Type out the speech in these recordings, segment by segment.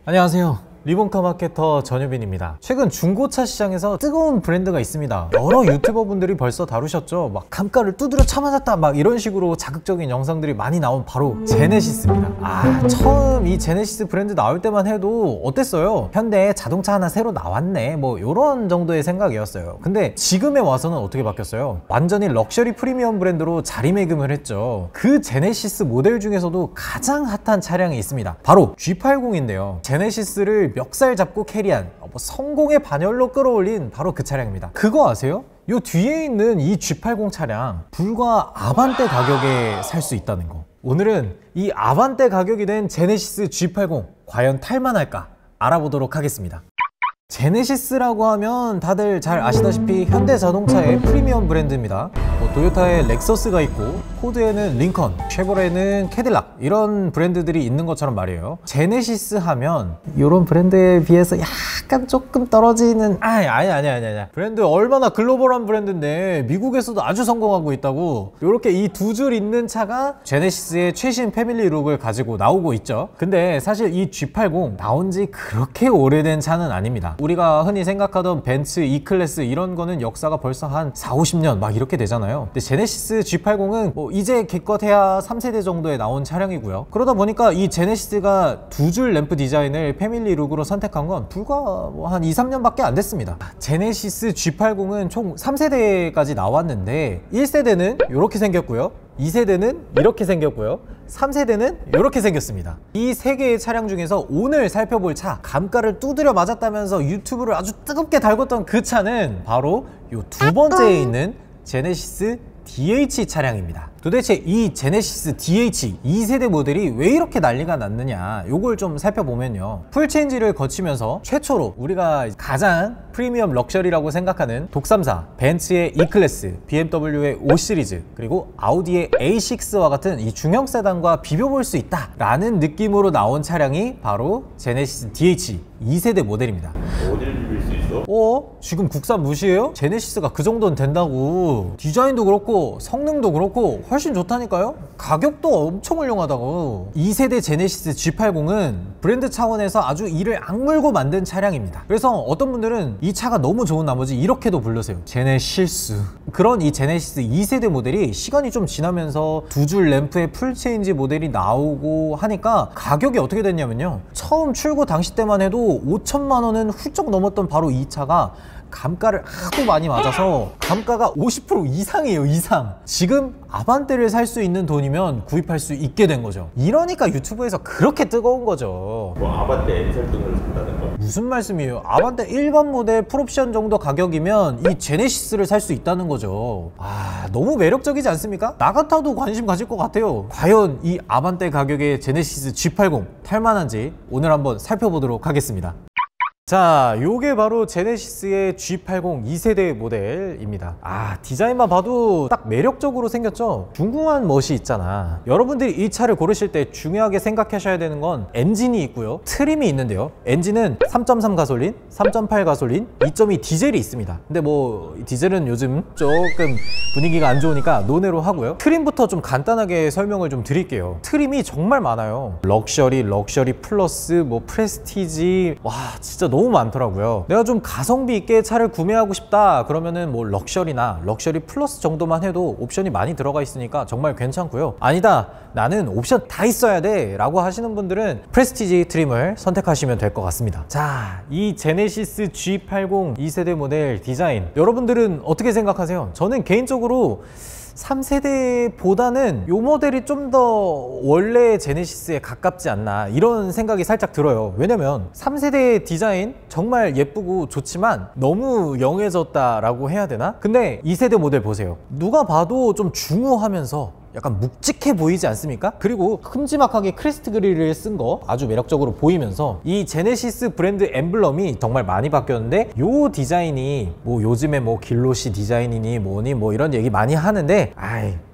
안녕하세요. 리본카 마케터 전유빈입니다. 최근 중고차 시장에서 뜨거운 브랜드가 있습니다. 여러 유튜버 분들이 벌써 다루셨죠. 막 감가를 두드려 쳐맞았다 막 이런 식으로 자극적인 영상들이 많이 나온 바로 제네시스입니다. 처음 이 제네시스 브랜드 나올 때만 해도 어땠어요? 현대에 자동차 하나 새로 나왔네 뭐 이런 정도의 생각이었어요. 근데 지금에 와서는 어떻게 바뀌었어요? 완전히 럭셔리 프리미엄 브랜드로 자리매김을 했죠. 그 제네시스 모델 중에서도 가장 핫한 차량이 있습니다. 바로 G80인데요 제네시스를 멱살 잡고 캐리한 성공의 반열로 끌어올린 바로 그 차량입니다. 그거 아세요? 요 뒤에 있는 이 G80 차량 불과 아반떼 가격에 살 수 있다는 거. 오늘은 이 아반떼 가격이 된 제네시스 G80 과연 탈만할까 알아보도록 하겠습니다. 제네시스라고 하면 다들 잘 아시다시피 현대자동차의 프리미엄 브랜드입니다. 도요타에 렉서스가 있고 포드에는 링컨, 쉐보레는 캐딜락 이런 브랜드들이 있는 것처럼 말이에요. 제네시스 하면 이런 브랜드에 비해서 약간 조금 떨어지는 아니야 브랜드 얼마나 글로벌한 브랜드인데 미국에서도 아주 성공하고 있다고. 이렇게 이 두 줄 있는 차가 제네시스의 최신 패밀리 룩을 가지고 나오고 있죠. 근데 사실 이 G80 나온 지 그렇게 오래된 차는 아닙니다. 우리가 흔히 생각하던 벤츠 E클래스 이런 거는 역사가 벌써 한 40-50년 막 이렇게 되잖아요. 근데 제네시스 G80은 뭐 이제 기껏해야 3세대 정도에 나온 차량이고요. 그러다 보니까 이 제네시스가 두 줄 램프 디자인을 패밀리 룩으로 선택한 건 불과 뭐 한 2-3년 밖에 안 됐습니다. 제네시스 G80은 총 3세대까지 나왔는데 1세대는 이렇게 생겼고요, 2세대는 이렇게 생겼고요, 3세대는 이렇게 생겼습니다. 이 세 개의 차량 중에서 오늘 살펴볼 차, 감가를 두드려 맞았다면서 유튜브를 아주 뜨겁게 달궜던 그 차는 바로 요 두 번째에 있는 제네시스 DH 차량입니다. 도대체 이 제네시스 DH 2세대 모델이 왜 이렇게 난리가 났느냐, 요걸 좀 살펴보면요, 풀체인지를 거치면서 최초로 우리가 가장 프리미엄 럭셔리라고 생각하는 독삼사 벤츠의 E클래스, BMW의 5시리즈, 그리고 아우디의 A6와 같은 이 중형 세단과 비벼볼 수 있다 라는 느낌으로 나온 차량이 바로 제네시스 DH 2세대 모델입니다. 어디를 비빌 수 있어? 지금 국산 무시해요? 제네시스가 그 정도는 된다고. 디자인도 그렇고 성능도 그렇고 훨씬 좋다니까요? 가격도 엄청 훌륭하다고. 2세대 제네시스 G80은 브랜드 차원에서 아주 이를 악물고 만든 차량입니다. 그래서 어떤 분들은 이 차가 너무 좋은 나머지 이렇게도 부르세요. 제네실스. 그런 이 제네시스 2세대 모델이 시간이 좀 지나면서 두 줄 램프의 풀체인지 모델이 나오고 하니까 가격이 어떻게 됐냐면요, 처음 출고 당시 때만 해도 5천만 원은 훌쩍 넘었던 바로 이 차가 감가를 하도 많이 맞아서 감가가 50% 이상이에요, 이상. 지금 아반떼를 살 수 있는 돈이면 구입할 수 있게 된 거죠. 이러니까 유튜브에서 그렇게 뜨거운 거죠. 뭐 아반떼 N살 돈으로 산다는 거? 무슨 말씀이에요? 아반떼 일반 모델 풀옵션 정도 가격이면 이 제네시스를 살 수 있다는 거죠. 너무 매력적이지 않습니까? 나 같아도 관심 가질 것 같아요. 과연 이 아반떼 가격의 제네시스 G80 탈만한지 오늘 한번 살펴보도록 하겠습니다. 자, 요게 바로 제네시스의 G80 2세대 모델입니다. 디자인만 봐도 딱 매력적으로 생겼죠? 중후한 멋이 있잖아. 여러분들이 이 차를 고르실 때 중요하게 생각하셔야 되는 건 엔진이 있고요, 트림이 있는데요. 엔진은 3.3 가솔린, 3.8 가솔린, 2.2 디젤이 있습니다. 근데 뭐 디젤은 요즘 조금 분위기가 안 좋으니까 노네로 하고요. 트림부터 좀 간단하게 설명을 좀 드릴게요. 트림이 정말 많아요. 럭셔리 플러스 뭐 프레스티지, 와 진짜 너무 많더라고요. 내가 좀 가성비 있게 차를 구매하고 싶다 그러면은 뭐 럭셔리나 럭셔리 플러스 정도만 해도 옵션이 많이 들어가 있으니까 정말 괜찮고요. 아니다, 나는 옵션 다 있어야 돼 라고 하시는 분들은 프레스티지 트림을 선택하시면 될 것 같습니다. 자, 이 제네시스 G80 2세대 모델 디자인 여러분들은 어떻게 생각하세요? 저는 개인적으로 3세대보다는 이 모델이 좀 더 원래 제네시스에 가깝지 않나 이런 생각이 살짝 들어요. 왜냐면 3세대 디자인 정말 예쁘고 좋지만 너무 영해졌다라고 해야 되나? 근데 2세대 모델 보세요. 누가 봐도 좀 중후하면서 약간 묵직해 보이지 않습니까? 그리고 큼지막하게 크레스트 그릴을 쓴 거 아주 매력적으로 보이면서 이 제네시스 브랜드 엠블럼이 정말 많이 바뀌었는데 요 디자인이 뭐 요즘에 뭐 길로시 디자인이니 뭐니 뭐 이런 얘기 많이 하는데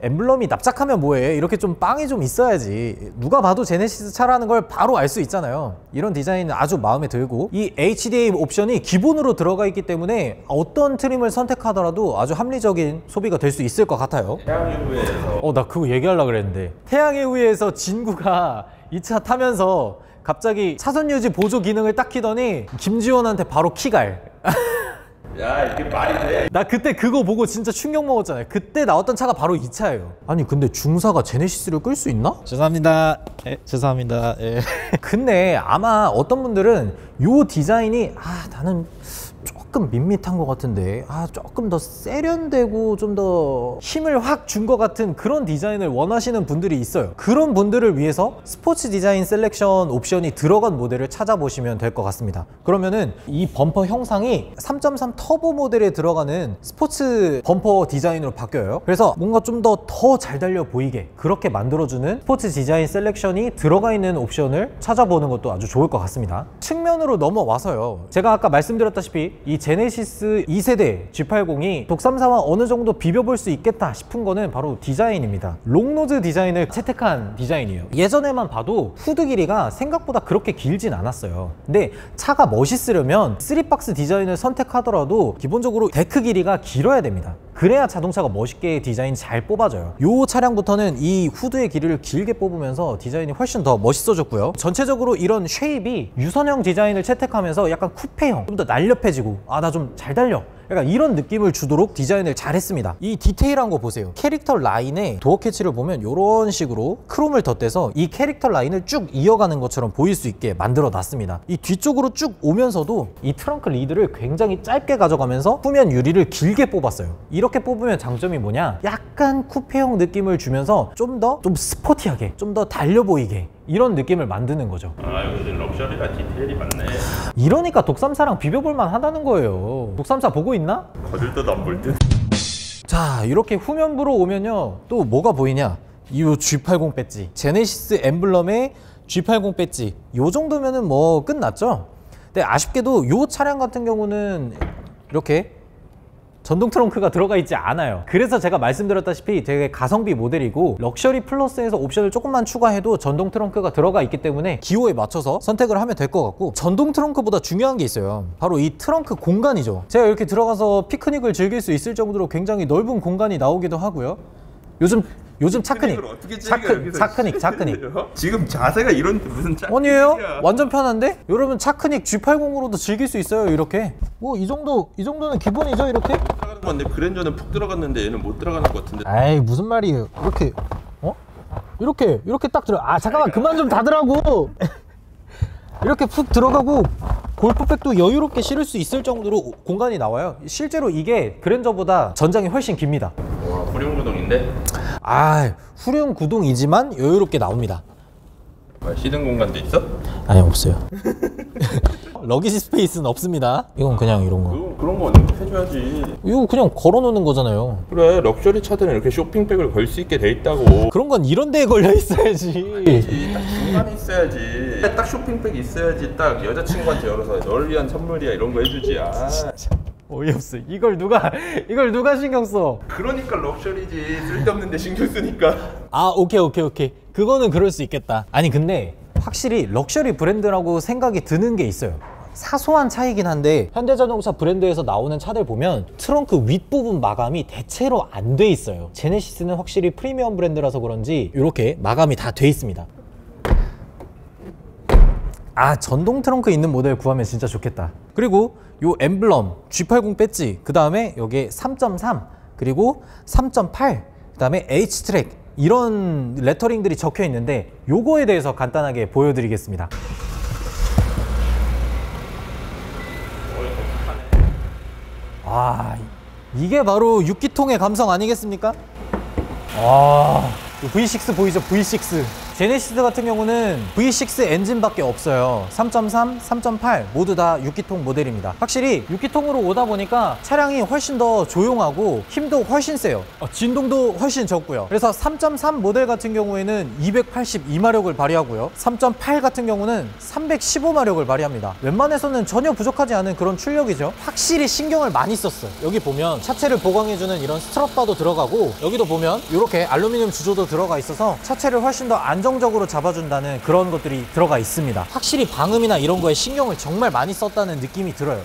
엠블럼이 납작하면 뭐해, 이렇게 좀 빵이 좀 있어야지. 누가 봐도 제네시스 차라는 걸 바로 알 수 있잖아요. 이런 디자인은 아주 마음에 들고 이 HDA 옵션이 기본으로 들어가 있기 때문에 어떤 트림을 선택하더라도 아주 합리적인 소비가 될 수 있을 것 같아요. 태양의 후예에서 나 그거 얘기하려고 그랬는데 태양의 후예에서 진구가 이 차 타면서 갑자기 차선 유지 보조 기능을 딱 키더니 김지원한테 바로 키갈. 야, 이게 말이 돼? 나 그때 그거 보고 진짜 충격 먹었잖아요. 그때 나왔던 차가 바로 이 차예요. 아니 근데 중사가 제네시스를 끌 수 있나? 죄송합니다. 죄송합니다. 근데 아마 어떤 분들은 요 디자인이 나는 조금 밋밋한 것 같은데 조금 더 세련되고 좀 더 힘을 확 준 것 같은 그런 디자인을 원하시는 분들이 있어요. 그런 분들을 위해서 스포츠 디자인 셀렉션 옵션이 들어간 모델을 찾아보시면 될 것 같습니다. 그러면은 이 범퍼 형상이 3.3 터보 모델에 들어가는 스포츠 범퍼 디자인으로 바뀌어요. 그래서 뭔가 좀 더 잘 달려 보이게 그렇게 만들어주는 스포츠 디자인 셀렉션이 들어가 있는 옵션을 찾아보는 것도 아주 좋을 것 같습니다. 측면으로 넘어와서요, 제가 아까 말씀드렸다시피 이 제네시스 2세대 G80이 독삼사와 어느 정도 비벼볼 수 있겠다 싶은 거는 바로 디자인입니다. 롱노즈 디자인을 채택한 디자인이에요. 예전에만 봐도 후드 길이가 생각보다 그렇게 길진 않았어요. 근데 차가 멋있으려면 3박스 디자인을 선택하더라도 기본적으로 데크 길이가 길어야 됩니다. 그래야 자동차가 멋있게 디자인 잘 뽑아져요. 이 차량부터는 이 후드의 길이를 길게 뽑으면서 디자인이 훨씬 더 멋있어졌고요. 전체적으로 이런 쉐입이 유선형 디자인을 채택하면서 약간 쿠페형, 좀 더 날렵해지고 나 좀 잘 달려, 약간 이런 느낌을 주도록 디자인을 잘 했습니다. 이 디테일한 거 보세요. 캐릭터 라인에 도어 캐치를 보면 이런 식으로 크롬을 덧대서 이 캐릭터 라인을 쭉 이어가는 것처럼 보일 수 있게 만들어 놨습니다. 이 뒤쪽으로 쭉 오면서도 이 트렁크 리드를 굉장히 짧게 가져가면서 후면 유리를 길게 뽑았어요. 이렇게 뽑으면 장점이 뭐냐, 약간 쿠페형 느낌을 주면서 좀 스포티하게, 좀 더 달려 보이게 이런 느낌을 만드는 거죠. 요즘 럭셔리가 디테일이 많네. 이러니까 독삼사랑 비벼볼만 하다는 거예요. 독삼사 보고 있나? 거들 듯 안 볼 듯. 자, 이렇게 후면부로 오면요, 또 뭐가 보이냐, 이 G80 배지, 제네시스 엠블럼에 G80 배지, 요 정도면은 뭐 끝났죠. 근데 아쉽게도 요 차량 같은 경우는 이렇게 전동 트렁크가 들어가 있지 않아요. 그래서 제가 말씀드렸다시피 되게 가성비 모델이고, 럭셔리 플러스에서 옵션을 조금만 추가해도 전동 트렁크가 들어가 있기 때문에 기호에 맞춰서 선택을 하면 될 것 같고, 전동 트렁크보다 중요한 게 있어요. 바로 이 트렁크 공간이죠. 제가 이렇게 들어가서 피크닉을 즐길 수 있을 정도로 굉장히 넓은 공간이 나오기도 하고요. 요즘 차크닉, 차크닉 지금 자세가 이런 무슨 차크닉이야? 아니에요? 완전 편한데? 여러분 차크닉 G80으로도 즐길 수 있어요. 이렇게 뭐 이 정도는 기본이죠. 이렇게. 들어가는 건데 그랜저는 푹 들어갔는데 얘는 못 들어가는 것 같은데. 에이, 무슨 말이에요. 이렇게 딱 들어. 잠깐만, 그만 좀 닫으라고. 이렇게 푹 들어가고 골프백도 여유롭게 실을 수 있을 정도로 공간이 나와요. 실제로 이게 그랜저보다 전장이 훨씬 깁니다. 와, 후륜 구동인데? 후륜 구동이지만 여유롭게 나옵니다. 시든 공간도 있어? 아니, 없어요. 러기지 스페이스는 없습니다. 이건 그냥 이런 거. 그런 거 해줘야지. 이거 그냥 걸어놓는 거잖아요. 그래, 럭셔리 차들은 이렇게 쇼핑백을 걸 수 있게 돼 있다고. 그런 건 이런 데에 걸려 있어야지. 딱 중간에 있어야지. 딱 쇼핑백이 있어야지. 딱 여자친구한테 열어서 널 위한 선물이야 이런 거 해주지. 어이없어. 이걸 누가 신경 써? 그러니까 럭셔리지. 쓸데없는 데 신경 쓰니까. 오케이. 그거는 그럴 수 있겠다. 아니 근데 확실히 럭셔리 브랜드라고 생각이 드는 게 있어요. 사소한 차이긴 한데 현대자동차 브랜드에서 나오는 차들 보면 트렁크 윗부분 마감이 대체로 안 돼 있어요. 제네시스는 확실히 프리미엄 브랜드라서 그런지 이렇게 마감이 다 돼 있습니다. 전동 트렁크 있는 모델 구하면 진짜 좋겠다. 그리고 요 엠블럼 G80 배지, 그 다음에 여기에 3.3 그리고 3.8, 그 다음에 H트랙, 이런 레터링들이 적혀 있는데 요거에 대해서 간단하게 보여드리겠습니다. 이게 바로 6기통의 감성 아니겠습니까? V6 보이죠? V6. 제네시스 같은 경우는 V6 엔진밖에 없어요. 3.3, 3.8 모두 다 6기통 모델입니다. 확실히 6기통으로 오다 보니까 차량이 훨씬 더 조용하고 힘도 훨씬 세요. 진동도 훨씬 적고요. 그래서 3.3 모델 같은 경우에는 282마력을 발휘하고요. 3.8 같은 경우는 315마력을 발휘합니다. 웬만해서는 전혀 부족하지 않은 그런 출력이죠. 확실히 신경을 많이 썼어요. 여기 보면 차체를 보강해주는 이런 스트럿바도 들어가고, 여기도 보면 이렇게 알루미늄 주조도 들어가 있어서 차체를 훨씬 더 안정적으로 잡아준다는 그런 것들이 들어가 있습니다. 확실히 방음이나 이런 거에 신경을 정말 많이 썼다는 느낌이 들어요.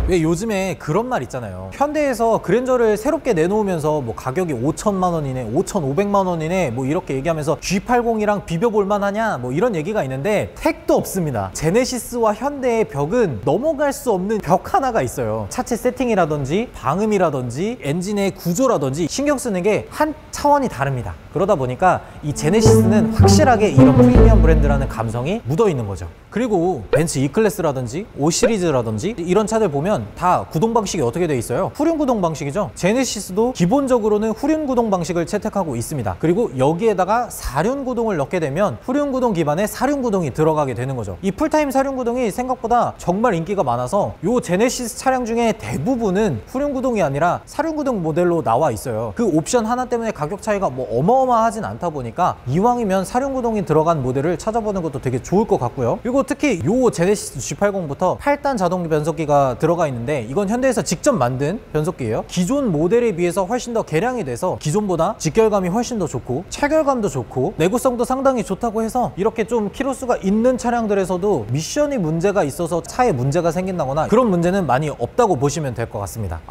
왜 요즘에 그런 말 있잖아요. 현대에서 그랜저를 새롭게 내놓으면서 뭐 가격이 5천만 원이네, 5,500만 원이네 뭐 이렇게 얘기하면서 G80이랑 비벼볼 만하냐 뭐 이런 얘기가 있는데 택도 없습니다. 제네시스와 현대의 벽은 넘어갈 수 없는 벽 하나가 있어요. 차체 세팅이라든지 방음이라든지 엔진의 구조라든지 신경 쓰는 게 한 차원이 다릅니다. 그러다 보니까 이 제네시스는 확실하게 이런 프리미엄 브랜드라는 감성이 묻어 있는 거죠. 그리고 벤츠 E클래스라든지 5 시리즈라든지 이런 차들 보면 다 구동 방식이 어떻게 돼 있어요? 후륜 구동 방식이죠. 제네시스도 기본적으로는 후륜 구동 방식을 채택하고 있습니다. 그리고 여기에다가 4륜 구동을 넣게 되면 후륜 구동 기반의 4륜 구동이 들어가게 되는 거죠. 이 풀타임 4륜 구동이 생각보다 정말 인기가 많아서 요 제네시스 차량 중에 대부분은 후륜 구동이 아니라 4륜 구동 모델로 나와 있어요. 그 옵션 하나 때문에 가격 차이가 뭐 어마어마하진 않다 보니까 이왕이면 4륜 구동이 들어간 모델을 찾아보는 것도 되게 좋을 것 같고요. 그리고 특히 요 제네시스 G80부터 8단 자동 변속기가 들어가 있는데 이건 현대에서 직접 만든 변속기예요. 기존 모델에 비해서 훨씬 더 개량이 돼서 기존보다 직결감이 훨씬 더 좋고 체결감도 좋고 내구성도 상당히 좋다고 해서 이렇게 좀 키로수가 있는 차량들에서도 미션이 문제가 있어서 차에 문제가 생긴다거나 그런 문제는 많이 없다고 보시면 될 것 같습니다.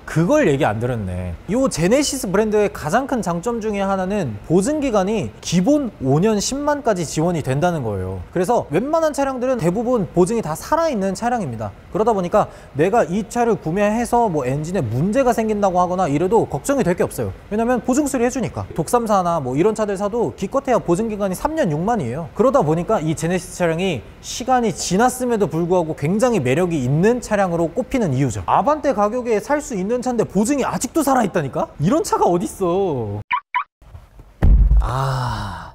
그걸 얘기 안 들었네. 이 제네시스 브랜드의 가장 큰 장점 중에 하나는 보증기간이 기본 5년 10만까지 지원이 된다는 거예요. 그래서 웬만한 차량들은 대부분 보증이 다 살아있는 차량입니다. 그러다 보니까 내가 이 차를 구매해서 뭐 엔진에 문제가 생긴다고 하거나 이래도 걱정이 될 게 없어요. 왜냐면 보증 수리 해주니까. 독삼사나 뭐 이런 차들 사도 기껏해야 보증기간이 3년 6만이에요 그러다 보니까 이 제네시스 차량이 시간이 지났음에도 불구하고 굉장히 매력이 있는 차량으로 꼽히는 이유죠. 아반떼 가격에 살 수 있는 차인데 보증이 아직도 살아있다니까? 이런 차가 어딨어.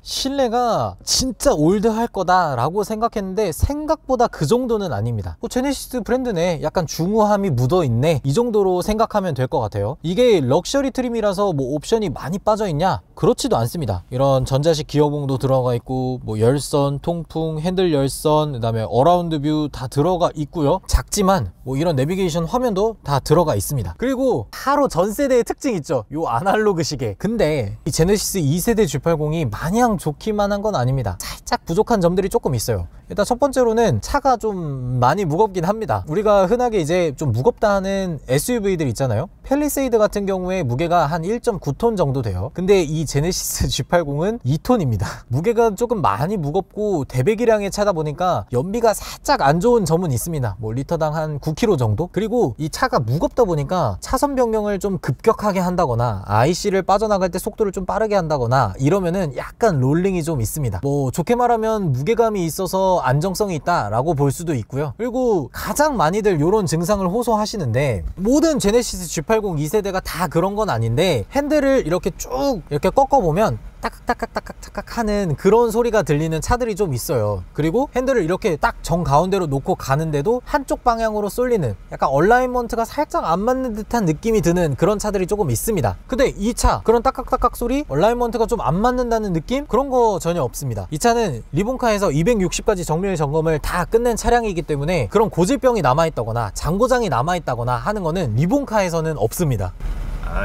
실내가 진짜 올드할 거다라고 생각했는데 생각보다 그 정도는 아닙니다. 제네시스 브랜드네, 약간 중후함이 묻어있네, 이 정도로 생각하면 될 것 같아요. 이게 럭셔리 트림이라서 뭐 옵션이 많이 빠져있냐? 그렇지도 않습니다. 이런 전자식 기어봉도 들어가 있고 뭐 열선, 통풍, 핸들 열선, 그 다음에 어라운드 뷰 다 들어가 있고요. 작지만 뭐 이런 내비게이션 화면도 다 들어가 있습니다. 그리고 바로 전 세대의 특징 있죠, 요 아날로그 시계. 근데 이 제네시스 2세대 G80이 마냥 좋기만 한 건 아닙니다. 살짝 부족한 점들이 조금 있어요. 일단 첫 번째로는 차가 좀 많이 무겁긴 합니다. 우리가 흔하게 이제 좀 무겁다 하는 SUV들 있잖아요. 팰리세이드 같은 경우에 무게가 한 1.9톤 정도 돼요. 근데 이 제네시스 G80은 2톤입니다. 무게가 조금 많이 무겁고 대배기량의 차다 보니까 연비가 살짝 안 좋은 점은 있습니다. 뭐 리터당 한 9km 정도? 그리고 이 차가 무겁다 보니까 차선 변경을 좀 급격하게 한다거나 IC를 빠져나갈 때 속도를 좀 빠르게 한다거나 이러면은 약간 롤링이 좀 있습니다. 뭐 좋게 말하면 무게감이 있어서 안정성이 있다 라고 볼 수도 있고요. 그리고 가장 많이들 이런 증상을 호소하시는데, 모든 제네시스 G80 2세대가 다 그런 건 아닌데 핸들을 이렇게 쭉 이렇게 꺾어보면 따깍따깍따깍따깍 하는 그런 소리가 들리는 차들이 좀 있어요. 그리고 핸들을 이렇게 딱 정가운데로 놓고 가는데도 한쪽 방향으로 쏠리는, 약간 얼라이먼트가 살짝 안 맞는 듯한 느낌이 드는 그런 차들이 조금 있습니다. 근데 이 차 그런 따깍따깍 소리, 얼라이먼트가 좀 안 맞는다는 느낌? 그런 거 전혀 없습니다. 이 차는 리본카에서 260가지 정밀 점검을 다 끝낸 차량이기 때문에 그런 고질병이 남아있다거나 장고장이 남아있다거나 하는 거는 리본카에서는 없습니다.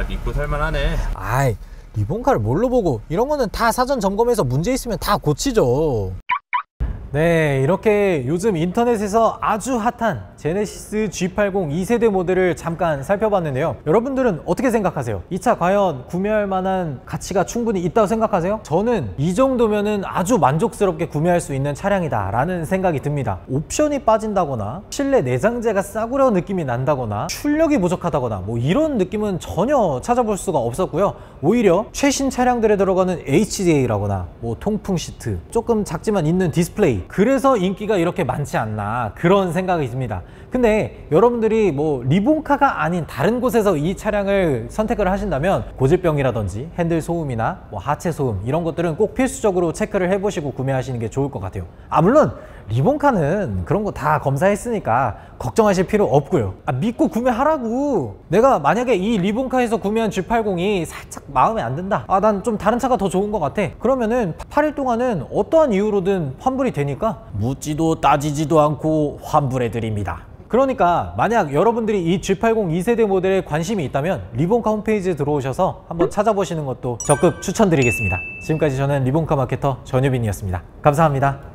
믿고 살만하네. 리본카를 뭘로 보고, 이런 거는 다 사전 점검해서 문제 있으면 다 고치죠. 네, 이렇게 요즘 인터넷에서 아주 핫한 제네시스 G80 2세대 모델을 잠깐 살펴봤는데요. 여러분들은 어떻게 생각하세요? 이 차 과연 구매할 만한 가치가 충분히 있다고 생각하세요? 저는 이 정도면은 아주 만족스럽게 구매할 수 있는 차량이다 라는 생각이 듭니다. 옵션이 빠진다거나 실내 내장재가 싸구려 느낌이 난다거나 출력이 부족하다거나 뭐 이런 느낌은 전혀 찾아볼 수가 없었고요. 오히려 최신 차량들에 들어가는 HDA라거나 뭐 통풍 시트, 조금 작지만 있는 디스플레이, 그래서 인기가 이렇게 많지 않나 그런 생각이 듭니다. 근데 여러분들이 뭐 리본카가 아닌 다른 곳에서 이 차량을 선택을 하신다면 고질병이라든지 핸들 소음이나 뭐 하체 소음, 이런 것들은 꼭 필수적으로 체크를 해보시고 구매하시는 게 좋을 것 같아요. 물론 리본카는 그런 거 다 검사했으니까 걱정하실 필요 없고요. 믿고 구매하라고. 내가 만약에 이 리본카에서 구매한 G80이 살짝 마음에 안 든다, 난 좀 다른 차가 더 좋은 것 같아, 그러면은 8일 동안은 어떠한 이유로든 환불이 되니까 묻지도 따지지도 않고 환불해 드립니다. 그러니까 만약 여러분들이 이 G80 2세대 모델에 관심이 있다면 리본카 홈페이지에 들어오셔서 한번 찾아보시는 것도 적극 추천드리겠습니다. 지금까지 저는 리본카 마케터 전유빈이었습니다. 감사합니다.